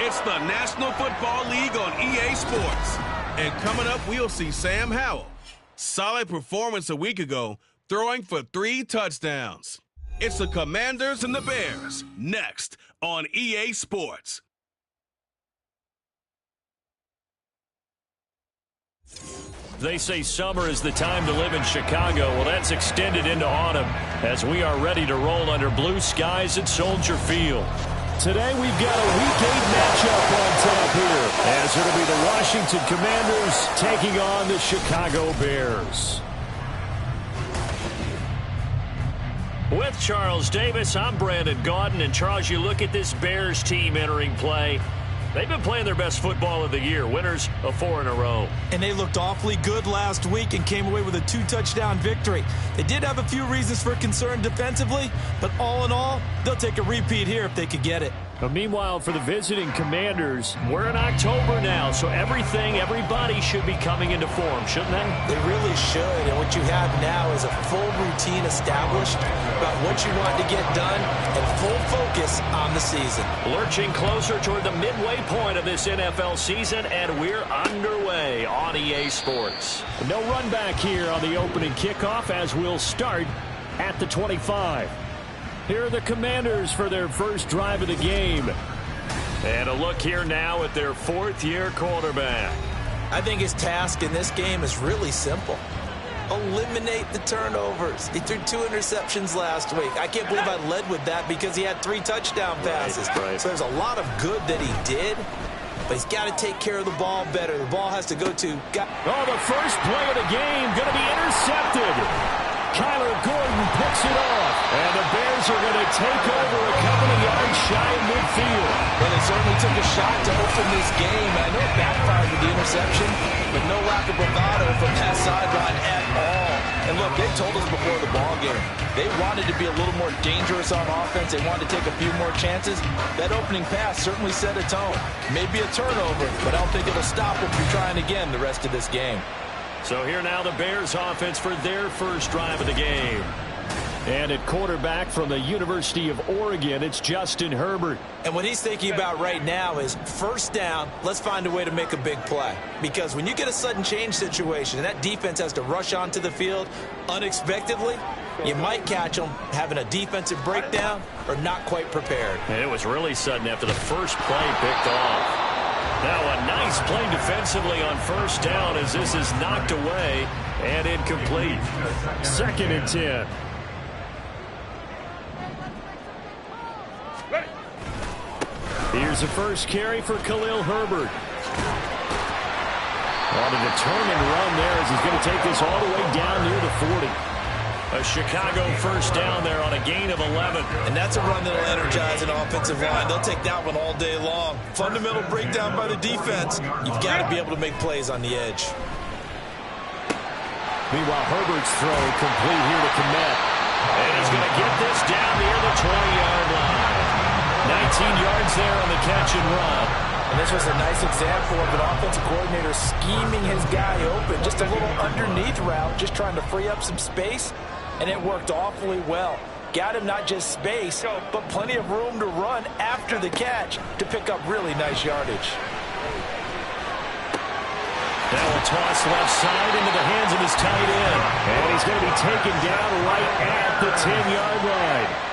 It's the National Football League on EA Sports. And coming up, we'll see Sam Howell. Solid performance a week ago, throwing for 3 touchdowns. It's the Commanders and the Bears, next on EA Sports. They say summer is the time to live in Chicago. Well, that's extended into autumn as we are ready to roll under blue skies at Soldier Field. Today we've got a Week 8 matchup on tap here, as it'll be the Washington Commanders taking on the Chicago Bears. With Charles Davis, I'm Brandon Gaudin. And Charles, you look at this Bears team entering play. They've been playing their best football of the year, winners of 4 in a row. And they looked awfully good last week and came away with a 2-touchdown victory. They did have a few reasons for concern defensively, but all in all, they'll take a repeat here if they could get it. But meanwhile, for the visiting Commanders, we're in October now, so everybody should be coming into form, shouldn't they? They really should, and what you have now is a full routine established about what you want to get done and full focus on the season. Lurching closer toward the midway point of this NFL season, and we're underway on EA Sports. No run back here on the opening kickoff as we'll start at the 25. Here are the Commanders for their first drive of the game. And a look here now at their 4th-year quarterback. I think his task in this game is really simple. Eliminate the turnovers. He threw 2 interceptions last week. I can't believe I led with that because he had 3 touchdown passes. Right. So there's a lot of good that he did, but he's got to take care of the ball better. The ball has to go to... Oh, the first play of the game going to be intercepted. Kyler Gordon picks it off, and the Bears are going to take over a couple of yards shy of midfield. Well, they certainly took a shot to open this game. I know it backfired with the interception, but no lack of bravado from that sideline at all. And look, they told us before the ball game, they wanted to be a little more dangerous on offense. They wanted to take a few more chances. That opening pass certainly set a tone. Maybe a turnover, but I don't think it'll stop them from trying again the rest of this game. So here now the Bears offense for their first drive of the game. And at quarterback from the University of Oregon, it's Justin Herbert. And what he's thinking about right now is first down, let's find a way to make a big play. Because when you get a sudden change situation and that defense has to rush onto the field unexpectedly, you might catch them having a defensive breakdown or not quite prepared. And it was really sudden after the first play picked off. Now a nice play defensively on first down as this is knocked away and incomplete. 2nd and 10. Here's the first carry for Khalil Herbert. On a determined run there as he's going to take this all the way down near the 40. A Chicago first down there on a gain of 11. And that's a run that'll energize an offensive line. They'll take that one all day long. Fundamental breakdown by the defense. You've got to be able to make plays on the edge. Meanwhile, Herbert's throw complete here to Kmet. And he's going to get this down near the 20-yard line. 19 yards there on the catch and run. And this was a nice example of an offensive coordinator scheming his guy open. Just a little underneath route, just trying to free up some space. And it worked awfully well. Got him not just space, but plenty of room to run after the catch to pick up really nice yardage. Now a toss left side into the hands of his tight end. And he's going to be taken down right at the 10-yard line.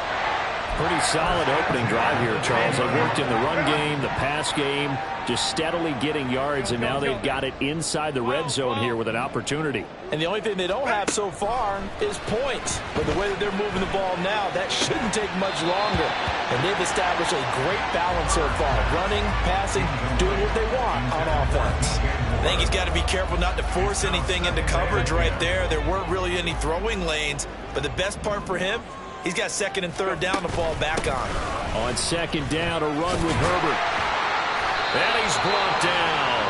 Pretty solid opening drive here, Charles. They worked in the run game, the pass game, just steadily getting yards, and now they've got it inside the red zone here with an opportunity. And the only thing they don't have so far is points. But the way that they're moving the ball now, that shouldn't take much longer. And they've established a great balance so far. Running, passing, doing what they want on offense. I think he's got to be careful not to force anything into coverage right there. There weren't really any throwing lanes. But the best part for him, he's got 2nd and 3rd down to fall back on. On 2nd down, a run with Herbert. And he's brought down.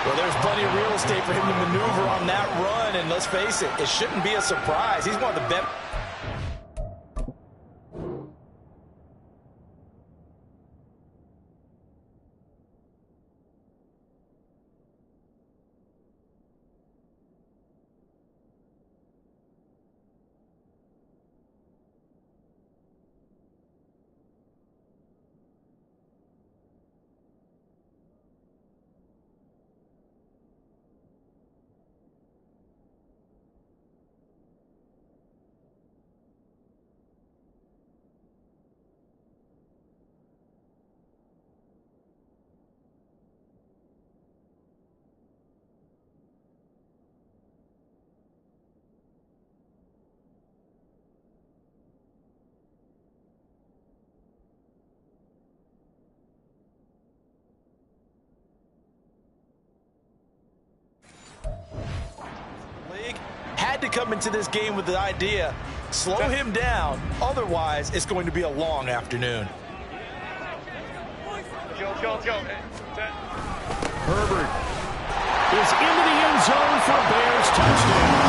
Well, there's plenty of real estate for him to maneuver on that run. And let's face it, it shouldn't be a surprise. He's one of the best. had to come into this game with the idea, slow him down, otherwise it's going to be a long afternoon. Herbert is into the end zone for a Bears touchdown.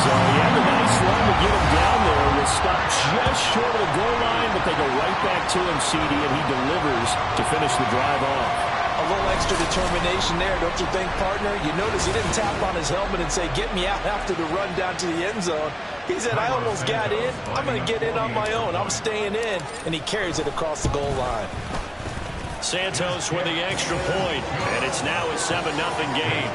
So he had a nice run to get him down there. Was stopped just short of the goal line, but they go right back to him, CD, and he delivers to finish the drive off. A little extra determination there, don't you think, partner? You notice he didn't tap on his helmet and say, get me out after the run down to the end zone. He said, I almost got in. I'm going to get in on my own. I'm staying in. And he carries it across the goal line. Santos with the extra point, and it's now a 7-0 game.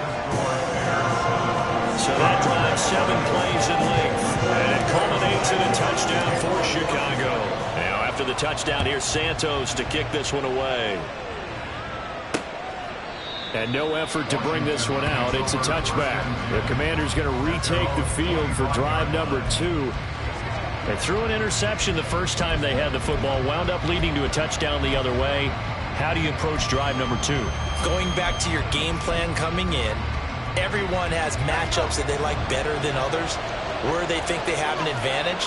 So that drives 7 plays in length, and it culminates in a touchdown for Chicago. Now, after the touchdown, here's Santos to kick this one away. And no effort to bring this one out. It's a touchback. The Commanders going to retake the field for drive number 2. They threw an interception the first time they had the football, wound up leading to a touchdown the other way. How do you approach drive number 2? Going back to your game plan coming in, everyone has matchups that they like better than others, where they think they have an advantage.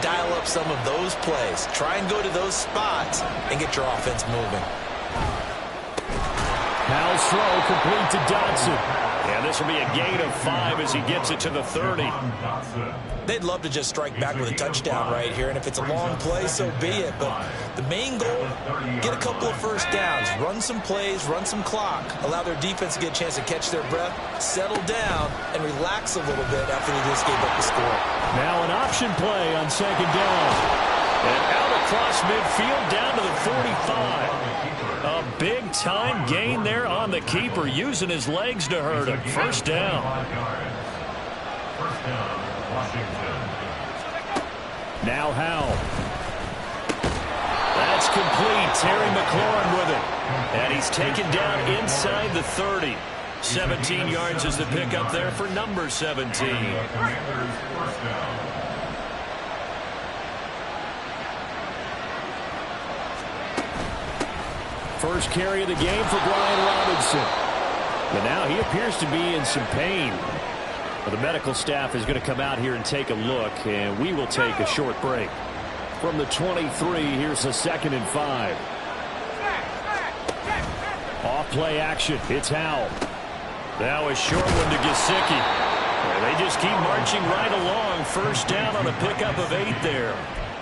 Dial up some of those plays. Try and go to those spots and get your offense moving. Now slow, complete to Dotson. Yeah, this will be a gain of 5 as he gets it to the 30. They'd love to just strike back with a touchdown right here, and if it's a long play, so be it. But the main goal, get a couple of first downs, run some plays, run some clock, allow their defense to get a chance to catch their breath, settle down, and relax a little bit after they just gave up the score. Now an option play on second down. And out across midfield down to the 45. A big-time gain there on the keeper, using his legs to hurt him. First down. Now Howell. That's complete. Terry McLaurin with it. And he's taken down inside the 30. 17 yards is the pickup there for number 17. First carry of the game for Brian Robinson. But now he appears to be in some pain. Well, the medical staff is going to come out here and take a look, and we will take a short break. From the 23, here's a 2nd and 5. Off play action. It's Howell. Now a short one to Gesicki. They just keep marching right along. First down on a pickup of 8 there.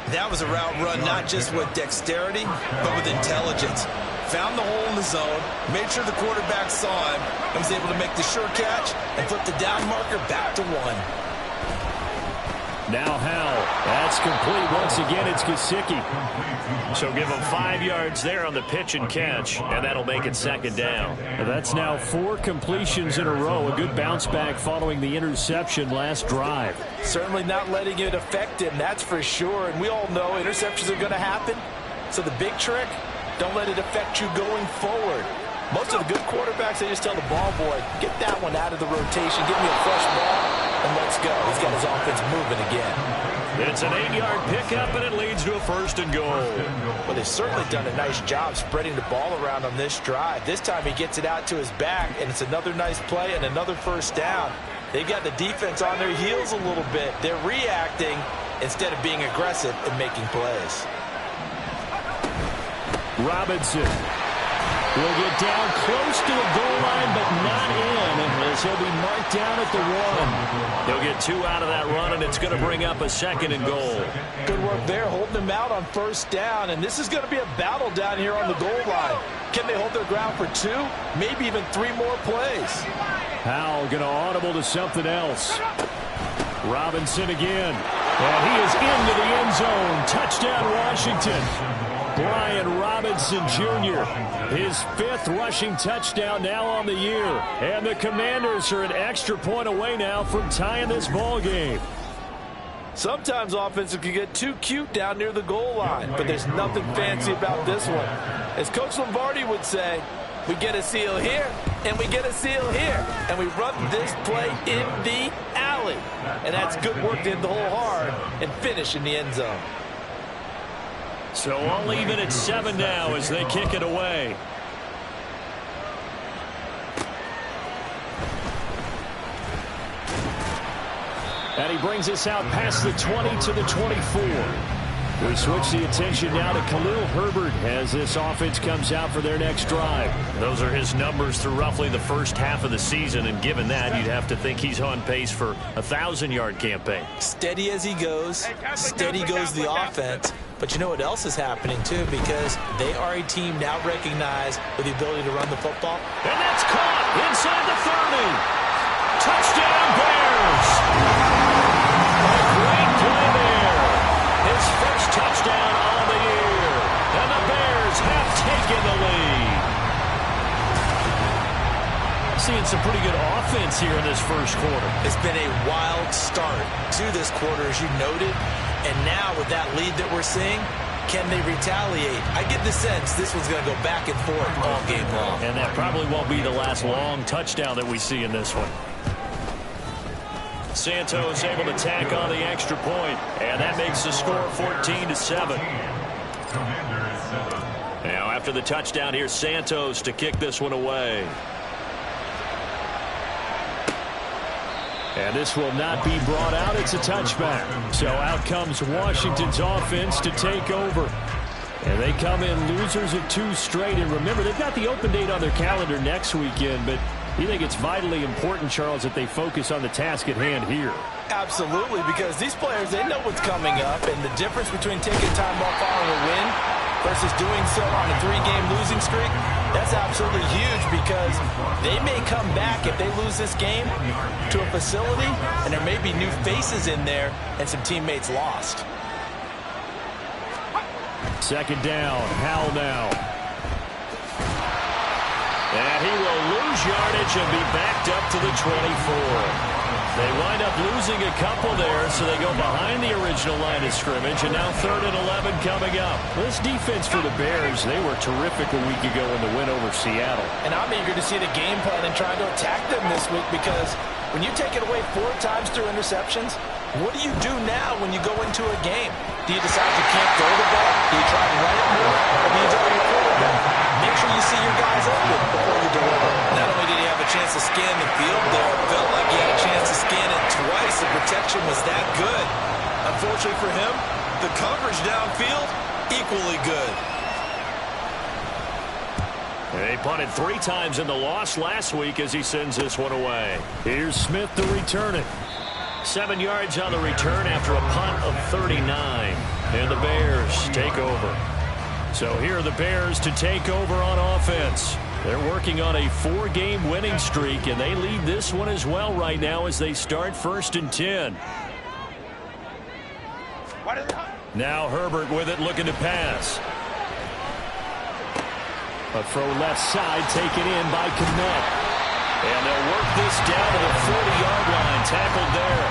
That was a route run not just with dexterity, but with intelligence. Found the hole in the zone, made sure the quarterback saw him, and was able to make the sure catch and flip the down marker back to 1. Now Howell. That's complete. Once again, it's Gesicki. So give him 5 yards there on the pitch and catch, and that'll make it 2nd down. That's now 4 completions in a row. A good bounce back following the interception last drive. Certainly not letting it affect him, that's for sure. And we all know interceptions are going to happen. So the big trick, don't let it affect you going forward. Most of the good quarterbacks, they just tell the ball boy, get that one out of the rotation, give me a fresh ball, and let's go. He's got his offense moving again. It's an 8-yard pickup, and it leads to a 1st and goal. Well, they've certainly done a nice job spreading the ball around on this drive. This time he gets it out to his back, and it's another nice play and another 1st down. They've got the defense on their heels a little bit. They're reacting instead of being aggressive and making plays. Robinson will get down close to the goal line, but not in, as he'll be marked down at the 1. They'll get 2 out of that run, and it's going to bring up a 2nd and goal. Good work there, holding him out on 1st down, and this is going to be a battle down here on the goal line. Can they hold their ground for 2, maybe even 3 more plays? Howell going to audible to something else. Robinson again, and he is into the end zone. Touchdown, Washington. Brian Robinson Jr., his 5th rushing touchdown now on the year. And the Commanders are an extra point away now from tying this ball game. Sometimes offenses can get too cute down near the goal line, but there's nothing fancy about this one. As Coach Lombardi would say, we get a seal here, and we get a seal here, and we run this play in the alley. And that's good work to hit the hole hard and finish in the end zone. So I'll leave it at 7 now as they kick it away. And he brings us out past the 20 to the 24. We switch the attention now to Khalil Herbert as this offense comes out for their next drive. Those are his numbers through roughly the first half of the season, and given that, you'd have to think he's on pace for a 1,000-yard campaign. Steady as he goes, steady goes the offense. But you know what else is happening, too, because they are a team now recognized with the ability to run the football. And that's caught inside the 30. Touchdown, Bears! A great play there. His first touchdown on the year. And the Bears have taken the lead. Seeing some pretty good offense here in this first quarter. It's been a wild start to this quarter, as you noted. And now with that lead that we're seeing, can they retaliate? I get the sense this one's going to go back and forth all game long. And that probably won't be the last long touchdown that we see in this one. Santos able to tack on the extra point, and that makes the score 14-7. Now after the touchdown, here's Santos to kick this one away. And this will not be brought out. It's a touchback. So out comes Washington's offense to take over. And they come in losers of 2 straight. And remember, they've got the open date on their calendar next weekend, but you think it's vitally important, Charles, that they focus on the task at hand here? Absolutely, because these players, they know what's coming up, and the difference between taking time off following a win versus doing so on a 3-game losing streak, that's absolutely huge, because they may come back if they lose this game to a facility, and there may be new faces in there and some teammates lost. Second down, Howell now. And he will lose yardage and be backed up to the 24. They wind up losing a couple there, so they go behind the original line of scrimmage, and now 3rd and 11 coming up. This defense for the Bears, they were terrific a week ago in the win over Seattle. And I'm eager to see the game plan and try to attack them this week, because when you take it away 4 times through interceptions, what do you do now when you go into a game? Do you decide you can't throw the ball? Do you try to run it more? Or do you try to record it? Make sure you see your guys open before you deliver. Not only did he have a chance to scan the field there, it felt like he had a chance to scan it twice. The protection was that good. Unfortunately for him, the coverage downfield, equally good. They punted 3 times in the loss last week as he sends this one away. Here's Smith to return it. 7 yards on the return after a punt of 39. And the Bears take over. So here are the Bears to take over on offense. They're working on a 4-game winning streak, and they lead this one as well right now as they start 1st and 10. Now Herbert with it, looking to pass. A throw left side taken in by Kmet. And they'll work this down to the 40-yard line. Tackled there.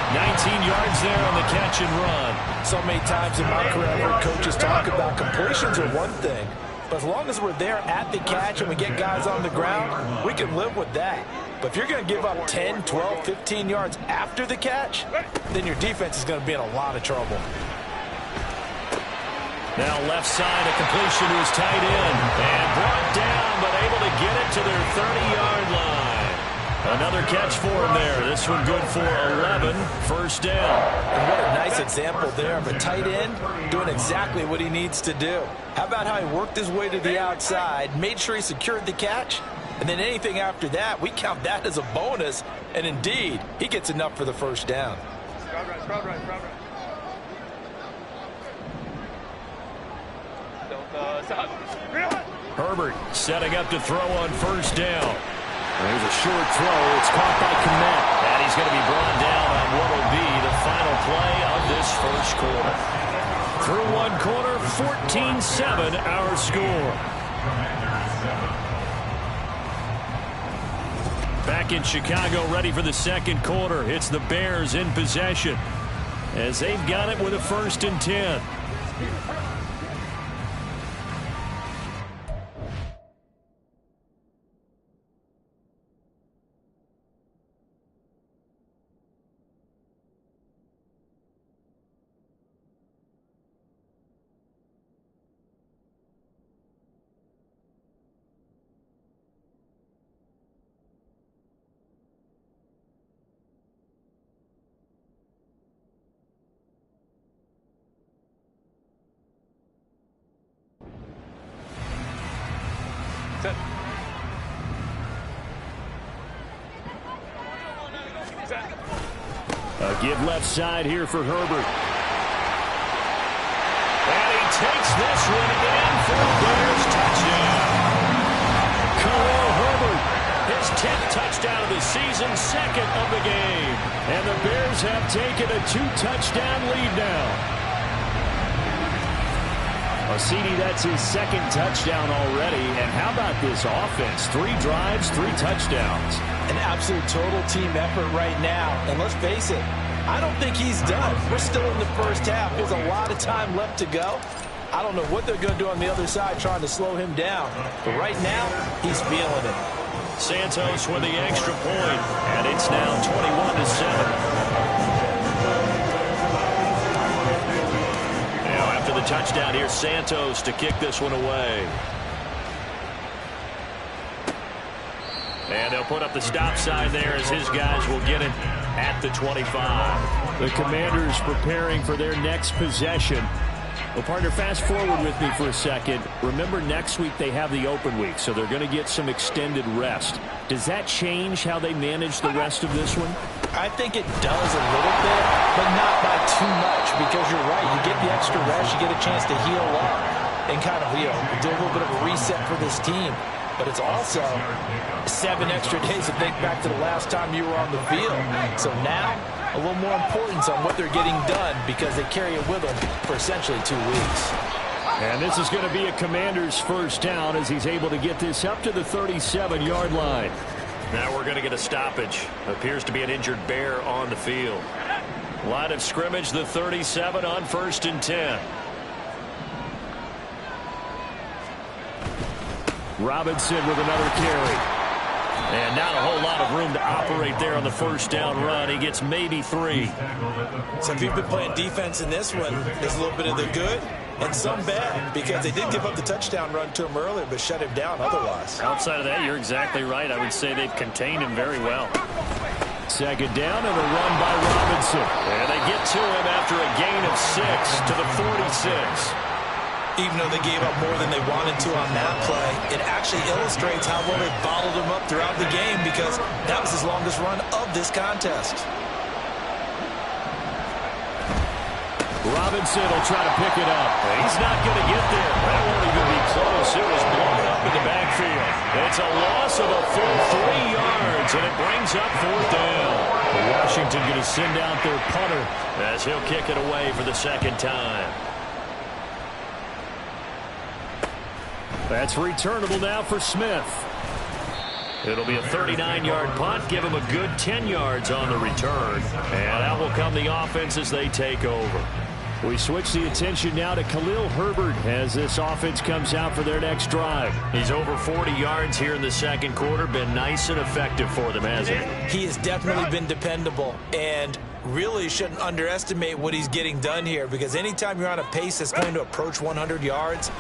19 yards there on the catch and run. So many times in my career, I've heard coaches talk about completions are one thing. But as long as we're there at the catch and we get guys on the ground, we can live with that. But if you're going to give up 10, 12, 15 yards after the catch, then your defense is going to be in a lot of trouble. Now left side, a completion to his tight end. And brought down, but able to get it to their 30-yard line. Another catch for him there. This one good for 11. First down. And what a nice example there of a tight end doing exactly what he needs to do. How about how he worked his way to the outside, made sure he secured the catch, and then anything after that, we count that as a bonus. And indeed, he gets enough for the first down. Herbert setting up to throw on first down. There's a short throw. It's caught by Kmet. And he's going to be brought down on what will be the final play of this first quarter. Through one quarter, 14-7 our score. Back in Chicago, ready for the second quarter. It's the Bears in possession as they've got it with a 1st and 10. A give left side here for Herbert. And he takes this one in for a Bears touchdown. Khalil Herbert, his 10th touchdown of the season, second of the game. And the Bears have taken a 2-touchdown lead now. Well, CD, that's his second touchdown already. And how about this offense? 3 drives, 3 touchdowns. An absolute total team effort right now. And let's face it, I don't think he's done. We're still in the first half. There's a lot of time left to go. I don't know what they're going to do on the other side trying to slow him down. But right now, he's feeling it. Santos with the extra point, and it's now 21-7. Now after the touchdown, here's Santos to kick this one away. And they'll put up the stop sign there as his guys will get it at the 25. The Commanders preparing for their next possession. Well, partner, fast forward with me for a second. Remember, next week they have the open week, so they're going to get some extended rest. Does that change how they manage the rest of this one? I think it does a little bit, but not by too much, because you're right. You get the extra rest, you get a chance to heal up and kind of, do a little bit of a reset for this team. But it's also 7 extra days to think back to the last time you were on the field. So now, a little more importance on what they're getting done because they carry it with them for essentially 2 weeks. And this is going to be a Commander's first down as he's able to get this up to the 37-yard line. Now we're going to get a stoppage. Appears to be an injured Bear on the field. Line of scrimmage, the 37 on 1st and 10. Robinson with another carry. And not a whole lot of room to operate there on the first down run. He gets maybe 3. So if you've been playing defense in this one, there's a little bit of the good and some bad, because they did give up the touchdown run to him earlier, but shut him down otherwise. Outside of that, you're exactly right. I would say they've contained him very well. Second down and a run by Robinson. And they get to him after a gain of 6 to the 46. Even though they gave up more than they wanted to on that play, it actually illustrates how well they bottled him up throughout the game, because that was his longest run of this contest. Robinson will try to pick it up. He's not going to get there. That won't even be close. It was blown up in the backfield. It's a loss of a full 3 yards, and it brings up 4th down. Washington going to send out their punter as he'll kick it away for the second time. That's returnable now for Smith. It'll be a 39-yard punt. Give him a good 10 yards on the return. And out will come the offense as they take over. We switch the attention now to Khalil Herbert as this offense comes out for their next drive. He's over 40 yards here in the second quarter. Been nice and effective for them, hasn't he? He has definitely been dependable, and really shouldn't underestimate what he's getting done here, because anytime you're on a pace that's going to approach 100 yards,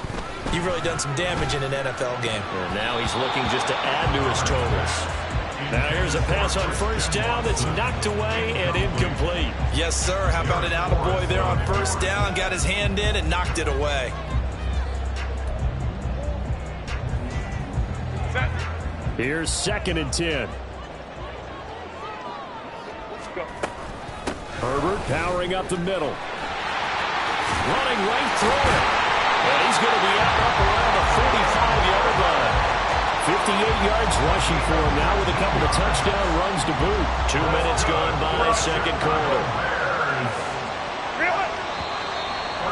you've really done some damage in an NFL game. And now he's looking just to add to his totals. Now here's a pass on first down that's knocked away and incomplete. Yes, sir. How about an attaboy there on first down? Got his hand in and knocked it away. Here's 2nd and 10. Herbert powering up the middle. Running right through it. And he's going to be up around the 45-yard line. 58 yards rushing for him now with a couple of touchdown runs to boot. 2 minutes gone by, second quarter.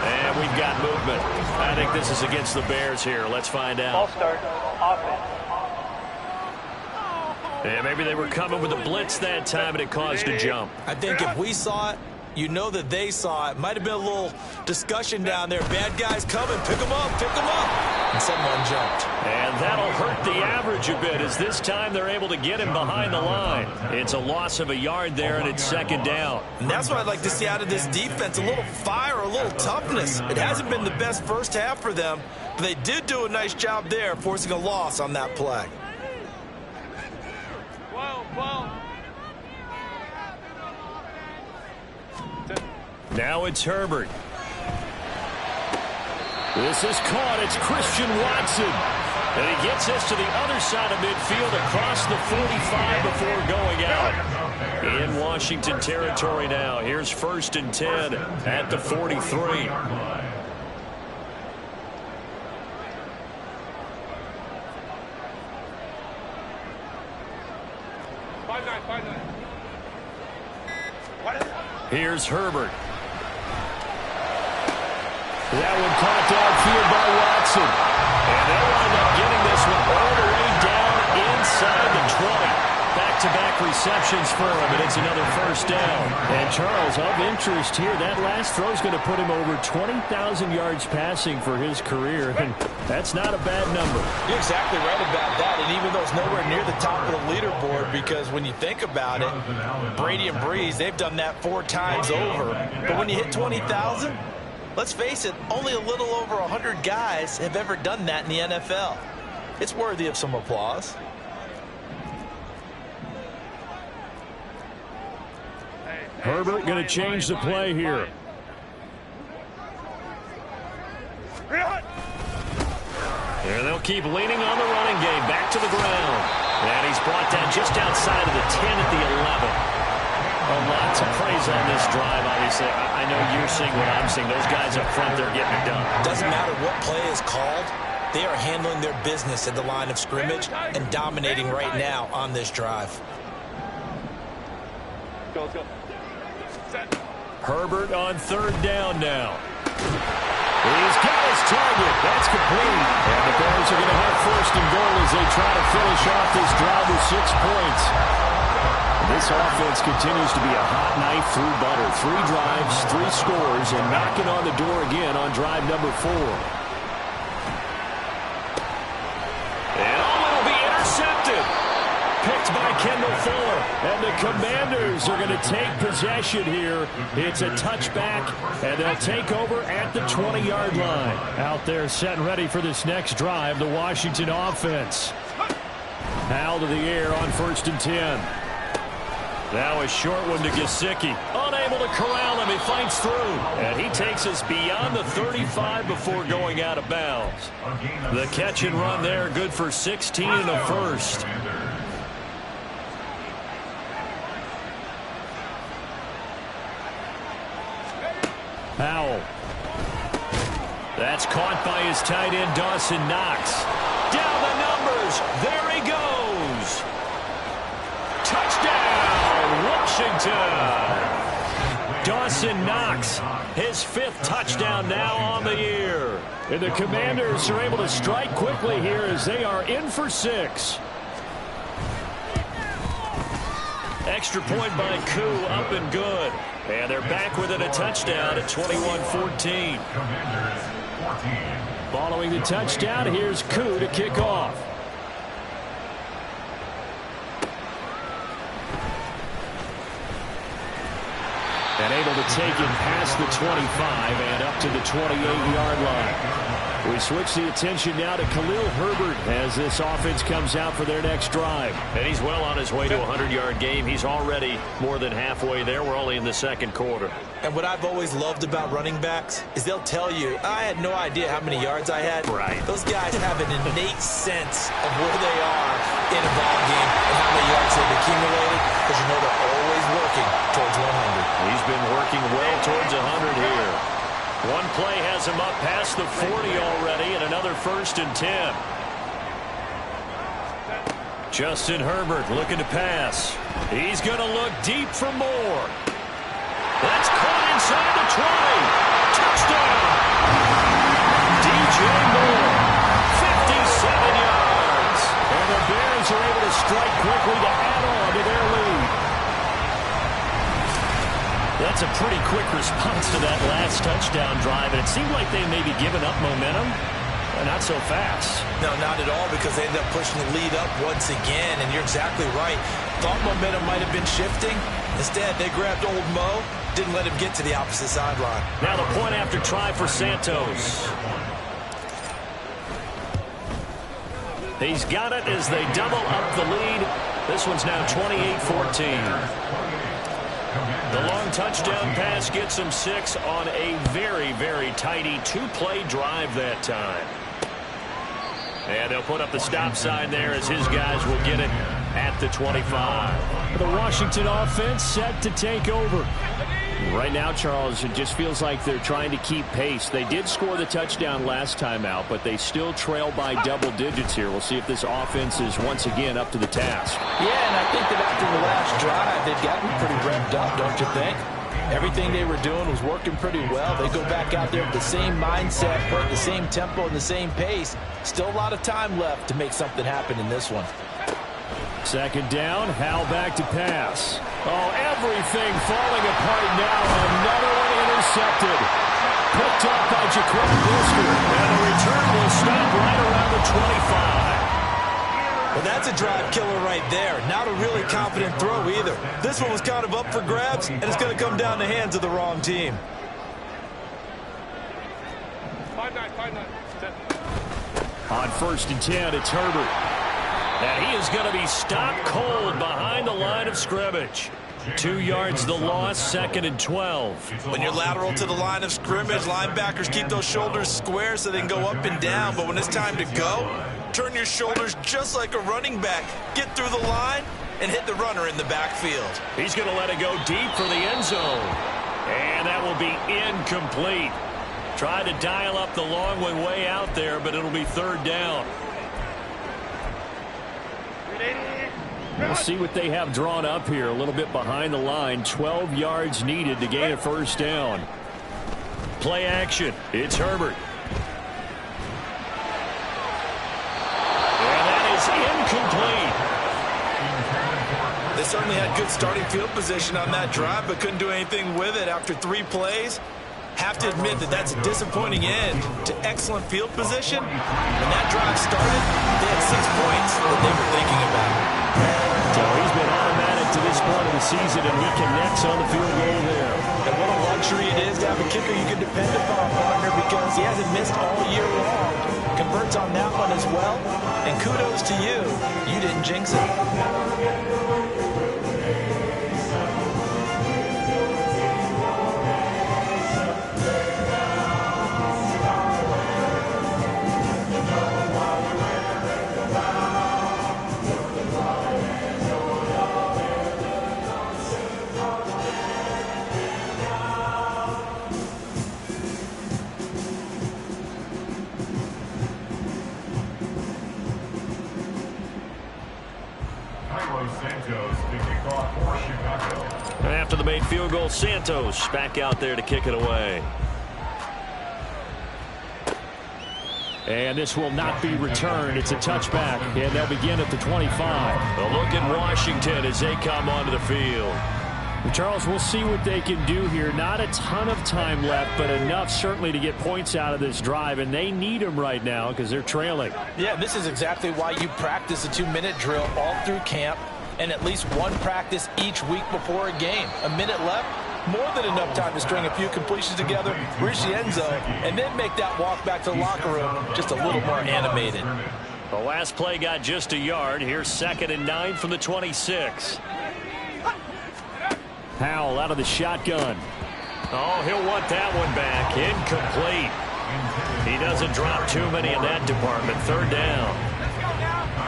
And we've got movement. I think this is against the Bears here. Let's find out. Ball start, offense. And maybe they were coming with a blitz that time and it caused a jump. I think if we saw it, you know that they saw it. Might have been a little discussion down there. Bad guys coming. Pick them up. Pick them up. And someone jumped. And that'll hurt the average a bit as this time they're able to get him behind the line. It's a loss of a yard there, and it's second down. And that's what I'd like to see out of this defense. A little fire, a little toughness. It hasn't been the best first half for them, but they did do a nice job there, forcing a loss on that play. Now it's Herbert. This is caught. It's Christian Watson. And he gets this to the other side of midfield across the 45 before going out. In Washington territory now. Here's 1st and 10 at the 43. Here's Herbert. That one caught downfield by Watson. And they'll wind up getting this one all the way down inside the 20. Back-to-back receptions for him, and it's another 1st down. And Charles, of interest here, that last throw is going to put him over 20,000 yards passing for his career, and that's not a bad number. You're exactly right about that, and even though it's nowhere near the top of the leaderboard, because when you think about it, Brady and Breeze, they've done that 4 times over. But when you hit 20,000, let's face it, only a little over 100 guys have ever done that in the NFL. It's worthy of some applause. Herbert going to change the play here. There they'll keep leaning on the running game. Back to the ground. And he's brought down just outside of the 10 at the 11. Oh, lots of praise on this drive, obviously. I know you're seeing what I'm seeing. Those guys up front, they're getting it done. Doesn't matter what play is called. They are handling their business at the line of scrimmage and dominating right now on this drive. Go. Herbert on 3rd down now. He's got his target. That's complete. And the Bears are going to have 1st and goal as they try to finish off this drive with 6 points. This offense continues to be a hot knife through butter. 3 drives, 3 scores, and knocking on the door again on drive number 4. And will be intercepted. Picked by Kendall Fuller. And the Commanders are going to take possession here. It's a touchback, and they'll take over at the 20-yard line. Out there set and ready for this next drive, the Washington offense. Howell to the air on 1st and 10. Now a short one to Gesicki. Unable to corral him. He fights through. And he takes us beyond the 35 before going out of bounds. The catch and run there, good for 16 and a 1st. Howell. That's caught by his tight end, Dawson Knox. Down the numbers. There he goes. Touchdown, Washington. Dawson Knox, his 5th touchdown now on the year. And the Commanders are able to strike quickly here as they are in for 6. Extra point by Koo, up and good. And they're back within a touchdown at 21-14. Following the touchdown, here's Koo to kick off. And able to take him past the 25 and up to the 28-yard line. We switch the attention now to Khalil Herbert as this offense comes out for their next drive. And he's well on his way to a 100-yard game. He's already more than halfway there. We're only in the 2nd quarter. And what I've always loved about running backs is they'll tell you, I had no idea how many yards I had. Right. Those guys have an innate sense of where they are in a ball game and how many yards they've accumulated, because you know they're always working towards 100. He's been working well towards 100 here. One play has him up past the 40 already, and another 1st and 10. Justin Herbert looking to pass. He's going to look deep for more. That's caught inside the 20. Touchdown! DJ Moore, 57 yards. And the Bears are able to strike quickly to add on to their lead. That's a pretty quick response to that last touchdown drive, and it seemed like they may be giving up momentum. Not so fast. No, not at all, because they ended up pushing the lead up once again, and you're exactly right. Thought momentum might have been shifting. Instead, they grabbed old Mo, didn't let him get to the opposite sideline. Now the point after try for Santos. He's got it as they double up the lead. This one's now 28-14. The long touchdown pass gets him 6 on a very, very tidy 2-play drive that time. And they'll put up the stop sign there as his guys will get it at the 25. The Washington offense set to take over. Right now, Charles, it just feels like they're trying to keep pace. They did score the touchdown last time out, but they still trail by double digits here. We'll see if this offense is once again up to the task. Yeah, and I think that after the last drive, they've got to be pretty revved up, don't you think? Everything they were doing was working pretty well. They go back out there with the same mindset, put the same tempo and the same pace. Still a lot of time left to make something happen in this one. Second down, Howell back to pass. Oh, everything falling apart now. Another one intercepted. Picked up by Jaquan Brisker. And the return will stop right around the 25. Well, that's a drive killer right there. Not a really confident throw either. This one was kind of up for grabs, and it's going to come down the hands of the wrong team. 5-9. On 1st and 10, it's Herbert. And he is going to be stopped cold behind the line of scrimmage. 2 yards the loss, 2nd and 12. When you're lateral to the line of scrimmage, linebackers keep those shoulders square so they can go up and down. But when it's time to go, turn your shoulders just like a running back. Get through the line and hit the runner in the backfield. He's going to let it go deep for the end zone. And that will be incomplete. Tried to dial up the long way out there, but it'll be 3rd down. We'll see what they have drawn up here. A little bit behind the line. 12 yards needed to gain a 1st down. Play action. It's Herbert. And that is incomplete. They certainly had good starting field position on that drive, but couldn't do anything with it after 3 plays. Have to admit that that's a disappointing end to excellent field position. When that drive started, they had 6 points that they were thinking about. So he's been automatic to this point of the season, and he connects on the field goal there. And what a luxury it is to have a kicker you can depend upon, partner, because he hasn't missed all year long. Converts on that one as well. And kudos to you. You didn't jinx it. And after the made field goal, Santos back out there to kick it away. And this will not be returned. It's a touchback, and they'll begin at the 25. A look at Washington as they come onto the field. Charles, we'll see what they can do here. Not a ton of time left, but enough certainly to get points out of this drive, and they need them right now because they're trailing. Yeah, this is exactly why you practice a 2-minute drill all through camp and at least one practice each week before a game. A minute left, more than enough time to string a few completions together, reach the end zone, and then make that walk back to the locker room just a little more animated. The last play got just a yard. Here's 2nd and 9 from the 26. Howell out of the shotgun. Oh, he'll want that one back. Incomplete. He doesn't drop too many in that department. 3rd down.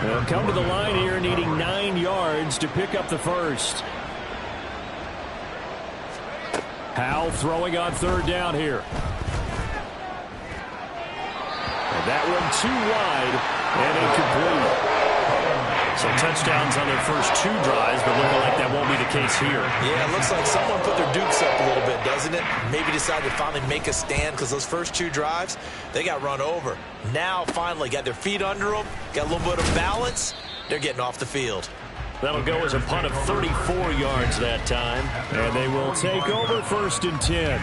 They'll come to the line here needing 9 yards to pick up the first. Howell throwing on 3rd down here. And that one too wide and incomplete. So touchdowns on their first 2 drives, but looking like that won't be the case here. Yeah, it looks like someone put their dukes up a little bit, doesn't it? Maybe decided to finally make a stand because those first 2 drives, they got run over. Now, finally, got their feet under them, got a little bit of balance. They're getting off the field. That'll go as a punt of 34 yards that time. And they will take over 1st and 10.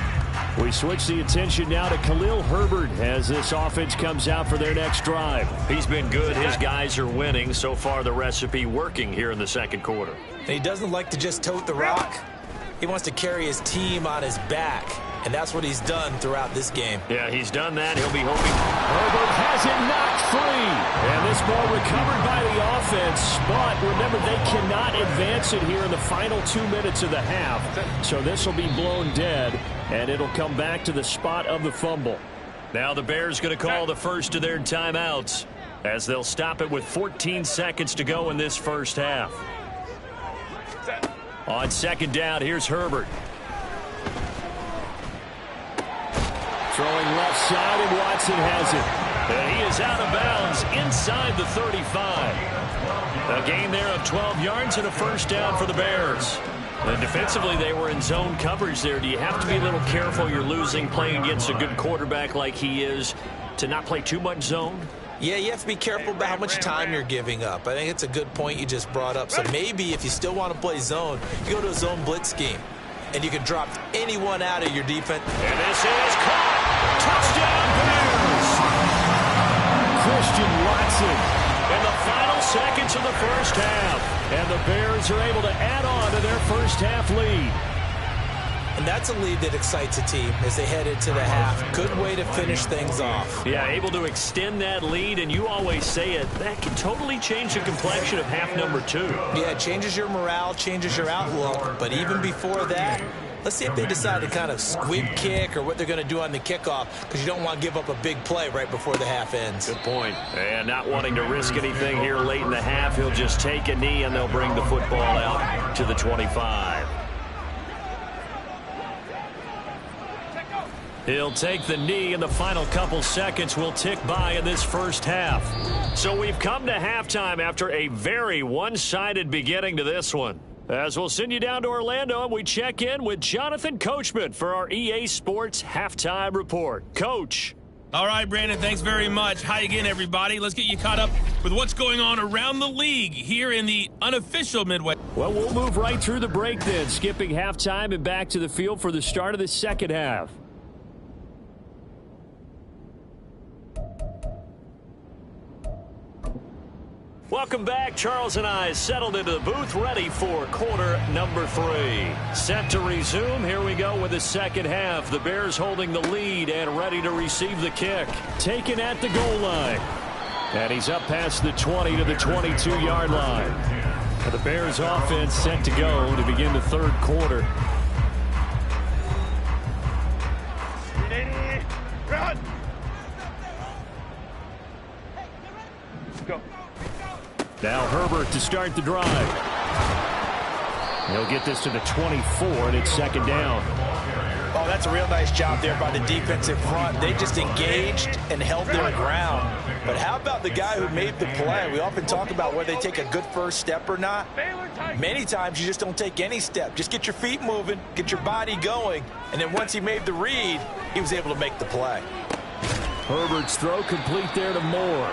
We switch the attention now to Khalil Herbert as this offense comes out for their next drive. He's been good. His guys are winning. So far, the recipe working here in the 2nd quarter. And he doesn't like to just tote the rock. He wants to carry his team on his back. And that's what he's done throughout this game. Yeah, he's done that. He'll be hoping. Herbert has it knocked free. And this ball recovered by the offense. But remember, they cannot advance it here in the final 2 minutes of the half. So this will be blown dead. And it'll come back to the spot of the fumble. Now the Bears going to call the first of their timeouts. as they'll stop it with 14 seconds to go in this first half. On second down, here's Herbert. Throwing left side, and Watson has it. And he is out of bounds inside the 35. A gain there of 12 yards and a first down for the Bears. And defensively, they were in zone coverage there. Do you have to be a little careful? You're losing, playing against a good quarterback like he is, to not play too much zone? Yeah, you have to be careful about how much time you're giving up. I think it's a good point you just brought up. So maybe if you still want to play zone, you go to a zone blitz scheme, and you can drop anyone out of your defense. And this is caught. Touchdown, Bears! Christian Watson in the final seconds of the first half. And the Bears are able to add on to their first half lead. And that's a lead that excites a team as they head into the half. Good way to finish things off. Yeah, able to extend that lead, and you always say it, that can totally change the complexion of half number 2. Yeah, it changes your morale, changes your outlook. But even before that, let's see if they decide to kind of squib kick or what they're going to do on the kickoff, because you don't want to give up a big play right before the half ends. Good point. And not wanting to risk anything here late in the half, he'll just take a knee, and they'll bring the football out to the 25. He'll take the knee, and the final couple seconds will tick by in this first half. So we've come to halftime after a very one-sided beginning to this one. As we'll send you down to Orlando, and we check in with Jonathan Coachman for our EA Sports Halftime Report. Coach. All right, Brandon, thanks very much. Hi again, everybody. Let's get you caught up with what's going on around the league here in the unofficial Midwest. Well, we'll move right through the break then, skipping halftime and back to the field for the start of the second half. Welcome back. Charles and I settled into the booth, ready for quarter number 3. Set to resume. Here we go with the second half. The Bears holding the lead and ready to receive the kick. Taken at the goal line. And he's up past the 20 to the 22-yard line. And the Bears offense set to go to begin the third quarter. Run! Go. Now Herbert to start the drive. He'll get this to the 24, and it's second down. Oh, that's a real nice job there by the defensive front. They just engaged and held their ground. But how about the guy who made the play? We often talk about whether they take a good first step or not. Many times you just don't take any step. Just get your feet moving, get your body going, and then once he made the read, he was able to make the play. Herbert's throw complete there to Moore.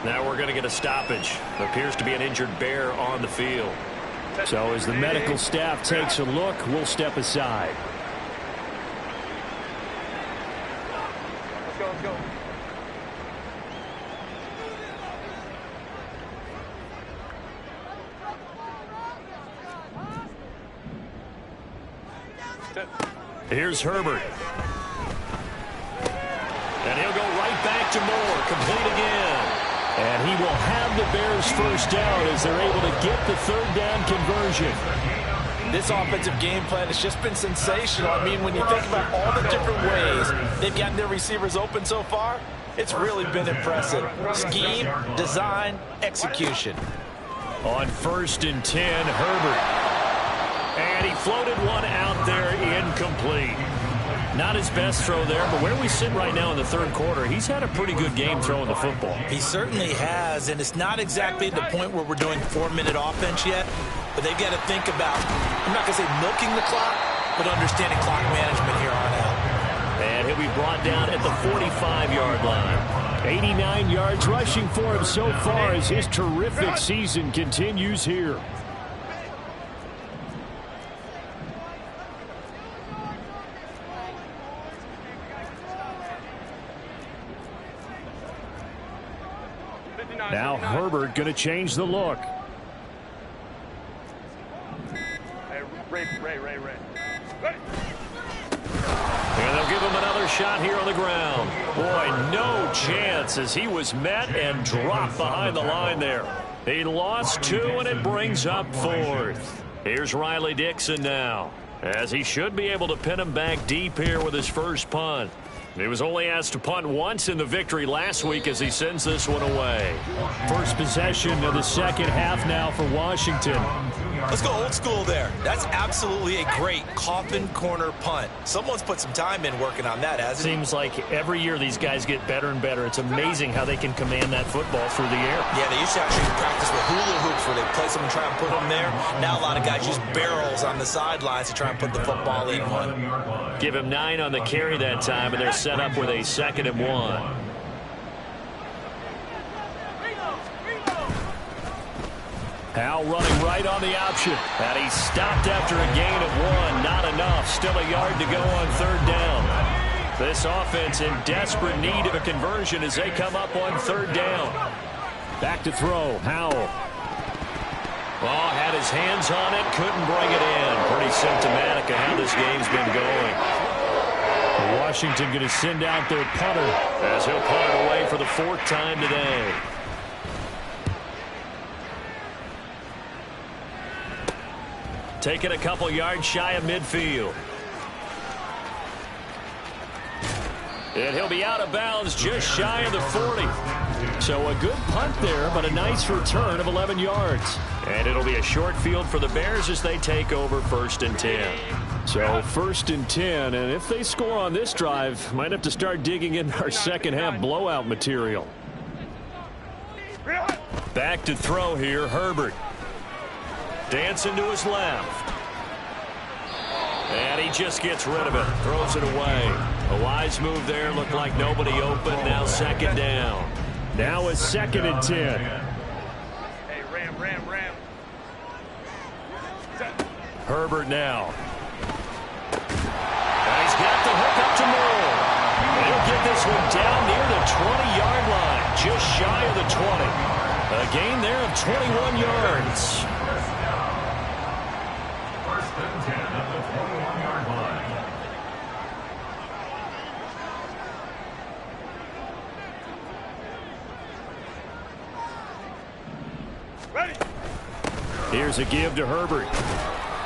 Now we're going to get a stoppage. Appears to be an injured Bear on the field. So as the medical staff takes a look, we'll step aside. Let's go, let's go. Here's Herbert. And he'll go right back to Moore. Complete again. And he will have the Bears first down as they're able to get the third down conversion. This offensive game plan has just been sensational. I mean, when you think about all the different ways they've gotten their receivers open so far, it's really been impressive. Scheme, design, execution. On 1st and 10, Herbert. And he floated one out there, incomplete. Not his best throw there, but where we sit right now in the third quarter, he's had a pretty good game throwing the football. He certainly has, and it's not exactly the point where we're doing 4-minute offense yet, but they've got to think about, I'm not going to say milking the clock, but understanding clock management here on out. And he'll be brought down at the 45-yard line. 89 yards rushing for him so far as his terrific season continues here. Now Herbert going to change the look. Hey, Ray. And they'll give him another shot here on the ground. Boy, no chance as he was met and dropped behind the line there. He lost 2, and it brings up 4th. Here's Riley Dixon now, as he should be able to pin him back deep here with his first punt. He was only asked to punt once in the victory last week as he sends this one away. First possession of the second half now for Washington. Let's go old school there. That's absolutely a great coffin corner punt. Someone's put some time in working on that, hasn't it? Seems like every year these guys get better and better. It's amazing how they can command that football through the air. Yeah, they used to actually practice with hula hoops where they place them and try and put them there. Now a lot of guys use barrels on the sidelines to try and put the football in one. Give him 9 on the carry that time, and they're set up with a 2nd and 1. Howell running right on the option. And he stopped after a gain of 1. Not enough. Still a yard to go on 3rd down. This offense in desperate need of a conversion as they come up on 3rd down. Back to throw. Howell. Oh, had his hands on it. Couldn't bring it in. Pretty symptomatic of how this game's been going. Washington going to send out their punter as he'll punt it away for the 4th time today. Taking a couple yards shy of midfield. And he'll be out of bounds just shy of the 40. So a good punt there, but a nice return of 11 yards. And it'll be a short field for the Bears as they take over 1st and 10. So 1st and 10, and if they score on this drive, might have to start digging in our second half blowout material. Back to throw here, Herbert. Dancing to his left. And he just gets rid of it. Throws it away. A wise move there. Looked like nobody open. Now 2nd down. Now a 2nd and 10. Hey, Ram. Herbert now. And he's got the hook up to Moore. He'll get this one down near the 20-yard line. Just shy of the 20. A gain there of 21 yards. Here's a give to Herbert.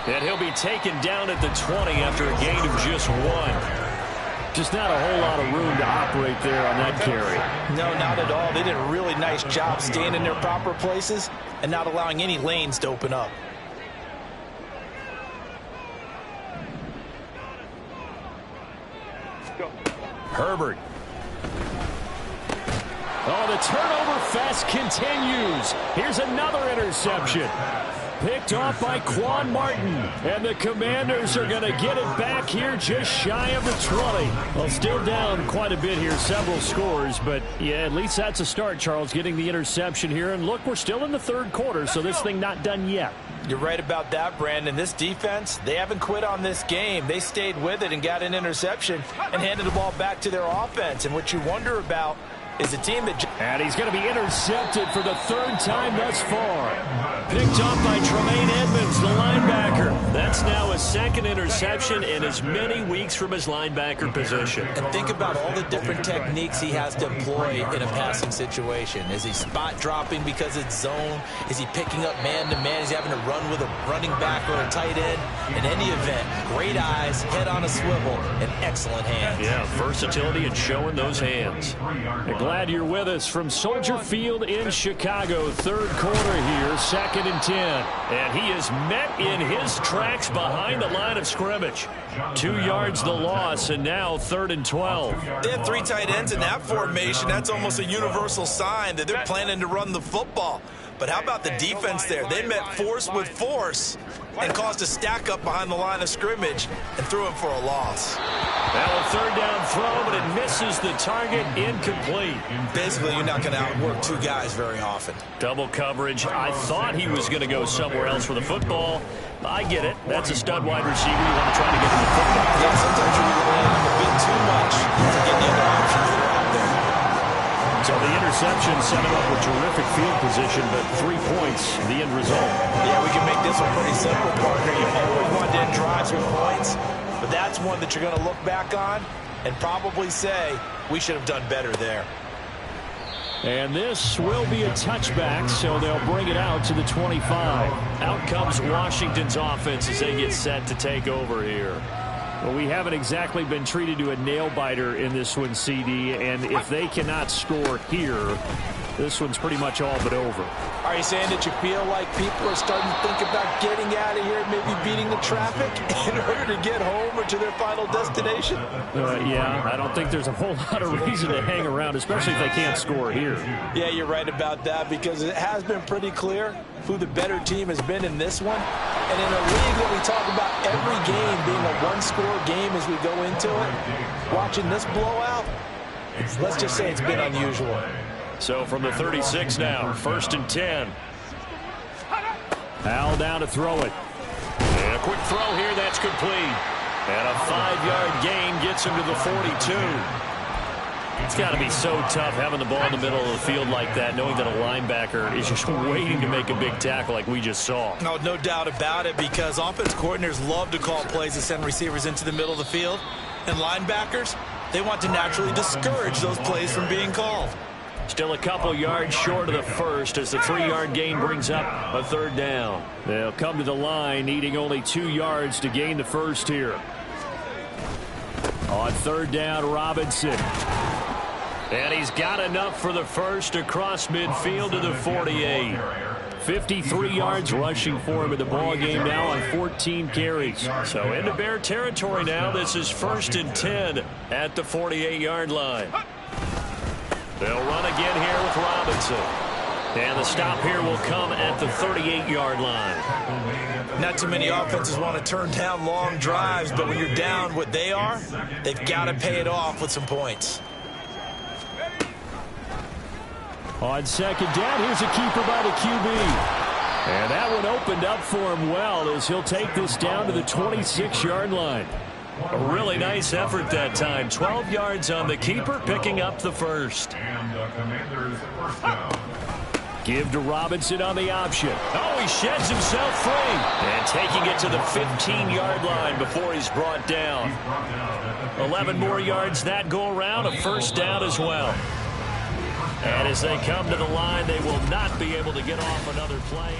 And he'll be taken down at the 20 after a gain of just 1. Just not a whole lot of room to operate there on that carry. No, not at all. They did a really nice job staying in their proper places and not allowing any lanes to open up. Herbert. Oh, the turnover fest continues. Here's another interception. Picked off by Quan Martin. And the Commanders are going to get it back here just shy of the 20. Well, still down quite a bit here, several scores. But, yeah, at least that's a start, Charles, getting the interception here. And, look, we're still in the 3rd quarter, so this thing not done yet. You're right about that, Brandon. This defense, they haven't quit on this game. They stayed with it and got an interception and handed the ball back to their offense. And what you wonder about is a team that... And he's going to be intercepted for the 3rd time thus far. Picked up by Tremaine Edmonds, the linebacker. That's now a 2nd interception in as many weeks from his linebacker position. And think about all the different techniques he has to employ in a passing situation. Is he spot dropping because it's zone? Is he picking up man-to-man? Is he having to run with a running back or a tight end? In any event, great eyes, head on a swivel, and excellent hands. Yeah, versatility and showing those hands. Glad you're with us from Soldier Field in Chicago. 3rd quarter here, 2nd and 10. And he is met in his tracks behind the line of scrimmage. 2 yards the loss, and now 3rd and 12. They have 3 tight ends in that formation. That's almost a universal sign that they're planning to run the football. But how about the defense there? They met force with force and caused a stack up behind the line of scrimmage and threw him for a loss. Now a 3rd down throw, but it misses the target, incomplete. Basically, you're not going to outwork 2 guys very often. Double coverage. I thought he was going to go somewhere else for the football. I get it. That's a stud wide receiver. You want to try to get him the football. Yeah, sometimes you're relying on a bit too much to get the other options that are out there. So the interception set him up with terrific field position, but 3 points, the end result. Yeah, we can make this one pretty simple, partner. You always want to end drives with points, but that's one that you're going to look back on and probably say, we should have done better there. And this will be a touchback, so they'll bring it out to the 25. Out comes Washington's offense as they get set to take over here. Well, we haven't exactly been treated to a nail-biter in this one, CD, and if they cannot score here, this one's pretty much all but over. Are you saying that you feel like people are starting to think about getting out of here, maybe beating the traffic in order to get home or to their final destination? Yeah, I don't think there's a whole lot of reason to hang around, especially if they can't score here. Yeah, you're right about that, because it has been pretty clear who the better team has been in this one. And in a league that we talk about every game being a one-score game as we go into it, watching this blowout, let's just say it's been unusual. So from the 36 now, 1st and 10. Howell down to throw it. And a quick throw here, that's complete. And a 5-yard gain gets him to the 42. It's got to be so tough having the ball in the middle of the field like that, knowing that a linebacker is just waiting to make a big tackle like we just saw. No doubt about it, because offense coordinators love to call plays to send receivers into the middle of the field. And linebackers, they want to naturally discourage those plays from being called. Still a couple yards short of the first as the 3-yard gain brings up a 3rd down. They'll come to the line needing only 2 yards to gain the first here. On 3rd down, Robinson. And he's got enough for the first across midfield to the 48. 53 yards rushing for him in the ball game now on 14 carries. So into Bear territory now. This is 1st and 10 at the 48-yard line. They'll run again here with Robinson. And the stop here will come at the 38-yard line. Not too many offenses want to turn down long drives, but when you're down what they are, they've got to pay it off with some points. On 2nd down, here's a keeper by the QB. And that one opened up for him well as he'll take this down to the 26-yard line. A really nice effort that time. 12 yards on the keeper, picking up the first. Give to Robinson on the option. Oh, he sheds himself free. And taking it to the 15-yard line before he's brought down. 11 more yards that go around, a 1st down as well. And as they come to the line, they will not be able to get off another play.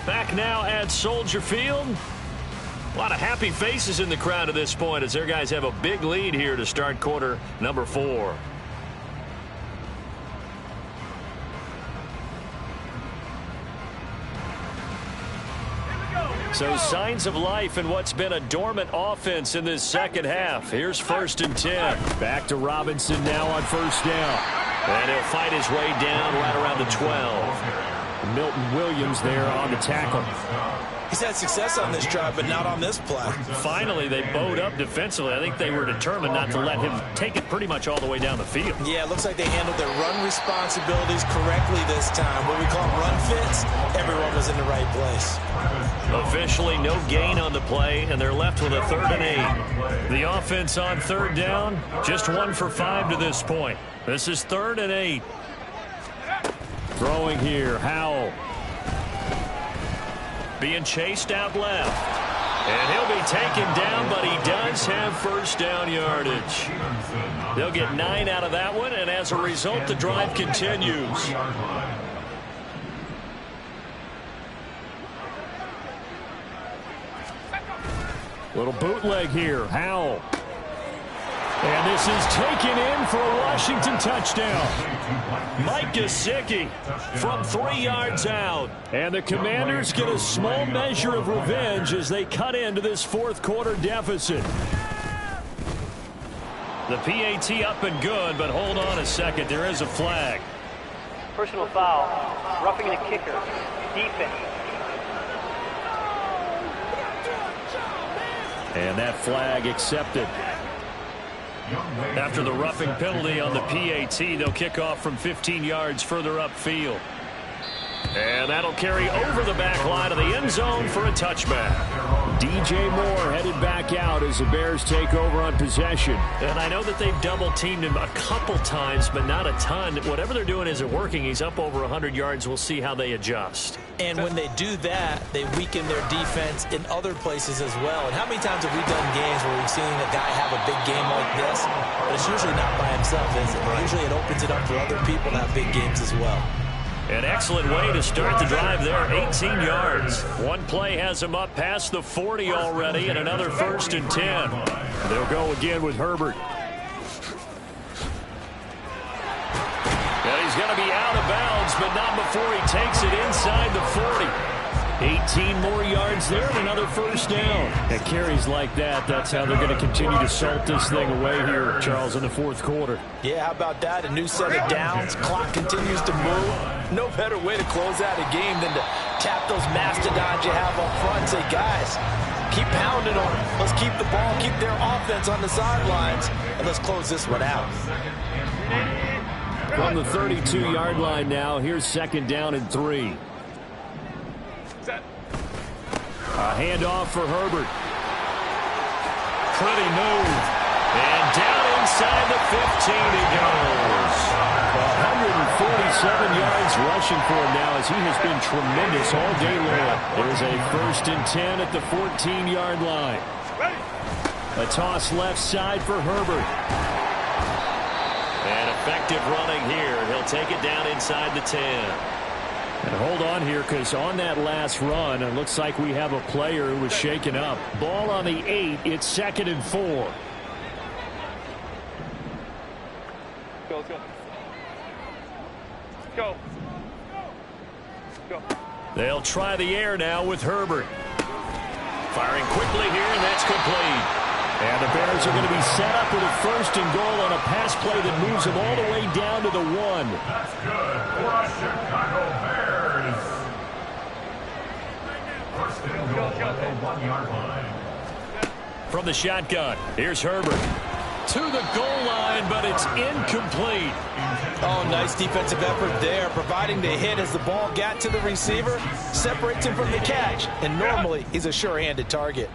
Back now at Soldier Field. A lot of happy faces in the crowd at this point as their guys have a big lead here to start quarter number 4. So signs of life in what's been a dormant offense in this second half. Here's 1st and 10. Back to Robinson now on 1st down. And he'll fight his way down right around the 12. Milton Williams there on the tackle. He's had success on this drive, but not on this play. Finally, they bowed up defensively. I think they were determined not to let him take it pretty much all the way down the field. Yeah, it looks like they handled their run responsibilities correctly this time. What we call run fits, everyone was in the right place. Officially, no gain on the play, and they're left with a 3rd and 8. The offense on 3rd down, just 1 for 5 to this point. This is 3rd and 8. Throwing here, Howell. Being chased out left. And he'll be taken down, but he does have 1st down yardage. They'll get 9 out of that one, and as a result, the drive continues. Little bootleg here, Howell. And this is taken in for a Washington touchdown. Mike Gesicki from 3 yards out. And the Commanders get a small measure of revenge as they cut into this 4th quarter deficit. The PAT up and good, but hold on a second. There is a flag. Personal foul. Roughing the kicker. Defense. And that flag accepted. After the roughing penalty on the PAT, they'll kick off from 15 yards further upfield. And that'll carry over the back line of the end zone for a touchback. DJ Moore headed back out as the Bears take over on possession. And I know that they've double-teamed him a couple times, but not a ton. Whatever they're doing isn't working. He's up over 100 yards. We'll see how they adjust. And when they do that, they weaken their defense in other places as well. And how many times have we done games where we've seen a guy have a big game like this, but it's usually not by himself, is it? Usually it opens it up for other people to have big games as well. An excellent way to start the drive there, 18 yards. One play has him up past the 40 already, and another 1st and 10. They'll go again with Herbert. And he's going to be out of bounds, but not before he takes it inside the 40. 18 more yards there and another 1st down. And carries like that, that's how they're going to continue to salt this thing away here, Charles, in the 4th quarter. Yeah, how about that? A new set of downs. Clock continues to move. No better way to close out a game than to tap those mastodons you have up front and say, guys, keep pounding on them. Let's keep the ball, keep their offense on the sidelines, and let's close this one out. From the 32-yard line now, here's 2nd down and 3. A handoff for Herbert. Pretty move. And down inside the 15 he goes. 147 yards rushing for him now as he has been tremendous all day long. There's a 1st and 10 at the 14-yard line. A toss left side for Herbert. And effective running here. He'll take it down inside the 10. And hold on here, because on that last run, it looks like we have a player who was shaken up. Ball on the 8. It's 2nd and 4. Go, let's go. Go. Go. They'll try the air now with Herbert. Firing quickly here, and that's complete. And the Bears are going to be set up with a 1st and goal on a pass play that moves them all the way down to the 1. That's good for us, Chicago Bears. 1st and goal at the 1-yard line. From the shotgun, here's Herbert. To the goal line, but it's incomplete. Oh, nice defensive effort there, providing the hit as the ball got to the receiver, separates him from the catch, and normally he's a sure-handed target.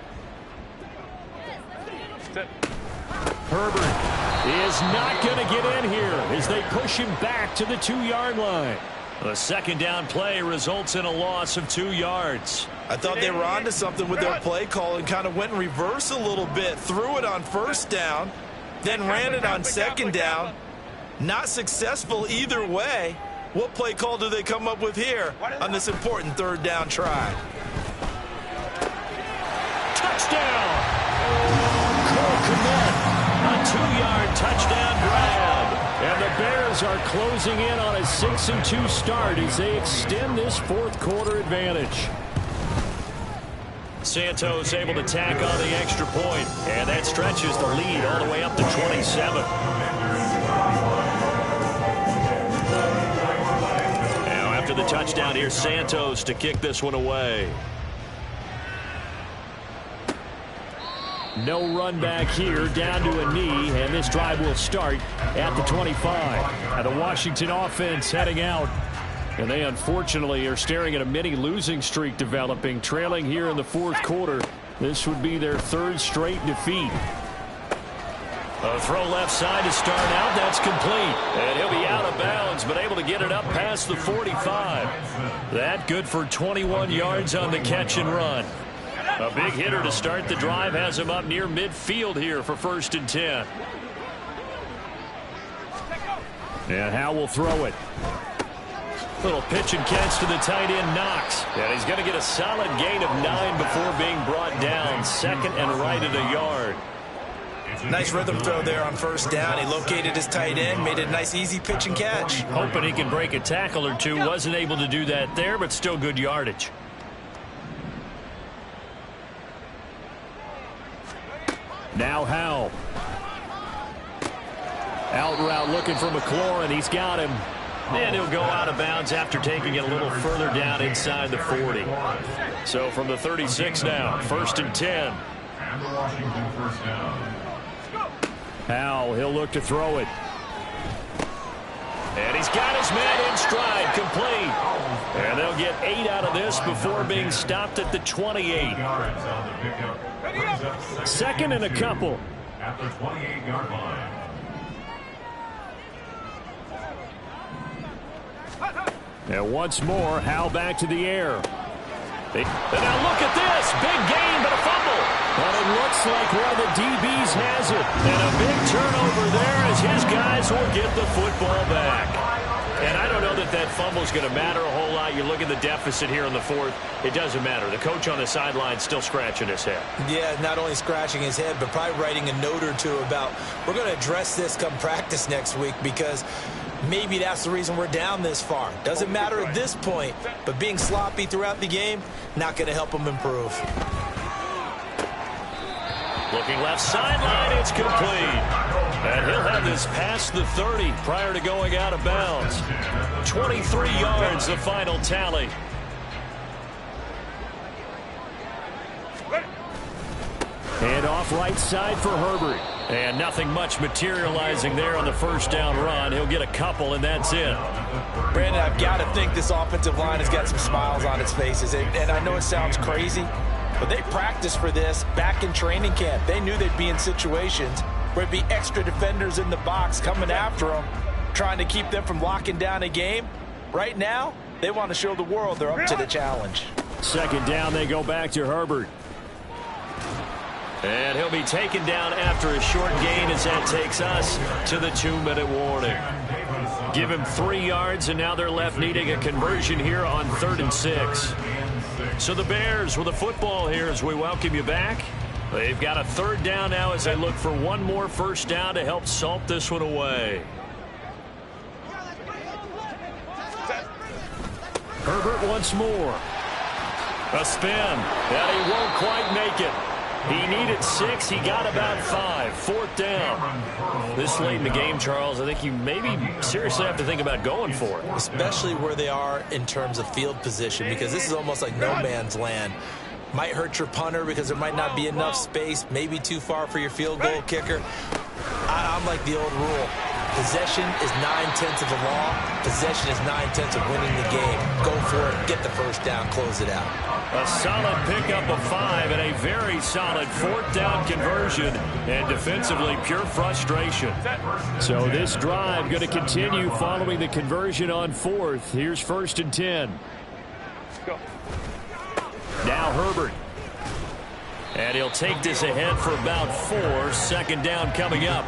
Herbert is not going to get in here as they push him back to the 2-yard line. The 2nd down play results in a loss of 2 yards. I thought they were onto something with their play call and kind of went in reverse a little bit, threw it on 1st down, then ran it on 2nd down. Not successful either way. What play call do they come up with here on this important 3rd down try? Touchdown! Cole Kmet, a 2-yard touchdown grab. And the Bears are closing in on a 6-2 start as they extend this 4th quarter advantage. Santos able to tack on the extra point, and that stretches the lead all the way up to 27. Now after the touchdown, here's Santos to kick this one away. No run back here, down to a knee, and this drive will start at the 25. And the Washington offense heading out. And they unfortunately are staring at a mini losing streak developing, trailing here in the 4th quarter. This would be their 3rd straight defeat. A throw left side to start out. That's complete. And he'll be out of bounds, but able to get it up past the 45. That good for 21 yards on the catch and run. A big hitter to start the drive has him up near midfield here for 1st and 10. And Howe will throw it. Little pitch and catch to the tight end, Knox. And he's going to get a solid gain of 9 before being brought down. 2nd and right at a yard. Nice rhythm throw there on 1st down. He located his tight end, made it a nice easy pitch and catch. Hoping he can break a tackle or two. Wasn't able to do that there, but still good yardage. Now Howe. Out route looking for McLaurin. He's got him. And he'll go out of bounds after taking it a little further down inside the 40. So from the 36 now, 1st and 10. And the Washington 1st down. Howe, he'll look to throw it. And he's got his man in stride, complete. And they'll get 8 out of this before being stopped at the 28. 2nd and a couple. At the 28-yard line. And once more, Howe back to the air. And now look at this. Big gain, but a fumble. But it looks like one of the DBs has it. And a big turnover there as his guys will get the football back. And I don't know that that fumble is going to matter a whole lot. You look at the deficit here in the fourth. It doesn't matter. The coach on the sideline still scratching his head. Yeah, not only scratching his head, but probably writing a note or two about, we're going to address this come practice next week, because maybe that's the reason we're down this far. Doesn't matter at this point, but being sloppy throughout the game, not going to help him improve. Looking left sideline, it's complete. And he'll have this past the 30 prior to going out of bounds. 23 yards, the final tally. And off right side for Herbert. And nothing much materializing there on the first down run. He'll get a couple, and that's it. Brandon, I've got to think this offensive line has got some smiles on its faces. And I know it sounds crazy, but they practiced for this back in training camp. They knew they'd be in situations where there'd be extra defenders in the box coming after them, trying to keep them from locking down a game. Right now, they want to show the world they're up to the challenge. Second down, they go back to Herbert. And he'll be taken down after a short gain as that takes us to the 2-minute warning. Give him 3 yards, and now they're left needing a conversion here on 3rd and 6. So the Bears with a football here as we welcome you back. They've got a 3rd down now as they look for one more first down to help salt this one away. Herbert once more. A spin, and he won't quite make it. He needed 6. He got about 5. 4th down. This late in the game, Charles, I think you maybe seriously have to think about going for it. Especially where they are in terms of field position, because this is almost like no man's land. Might hurt your punter because there might not be enough space, maybe too far for your field goal kicker. I'm like the old rule. Possession is 9/10 of the law. Possession is 9/10 of winning the game. Go for it, get the first down, close it out. A solid pickup of 5 and a very solid 4th down conversion, and defensively pure frustration. So this drive going to continue following the conversion on 4th. Here's 1st and 10. Now Herbert. And he'll take this ahead for about 4. 2nd down coming up.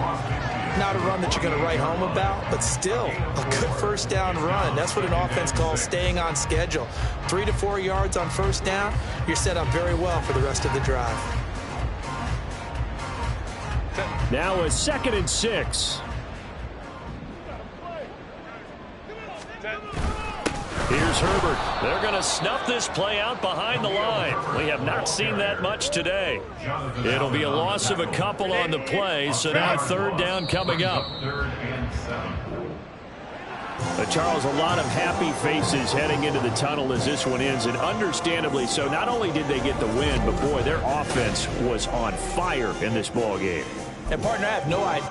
Not a run that you're going to write home about, but still a good first down run. That's what an offense calls staying on schedule. 3 to 4 yards on first down, you're set up very well for the rest of the drive. Now a 2nd and 6. Here's Herbert. They're going to snuff this play out behind the line. We have not seen that much today. It'll be a loss of a couple on the play, so now 3rd down coming up. Charles, a lot of happy faces heading into the tunnel as this one ends, and understandably so. Not only did they get the win, but boy, their offense was on fire in this ball game. And partner, I have no idea.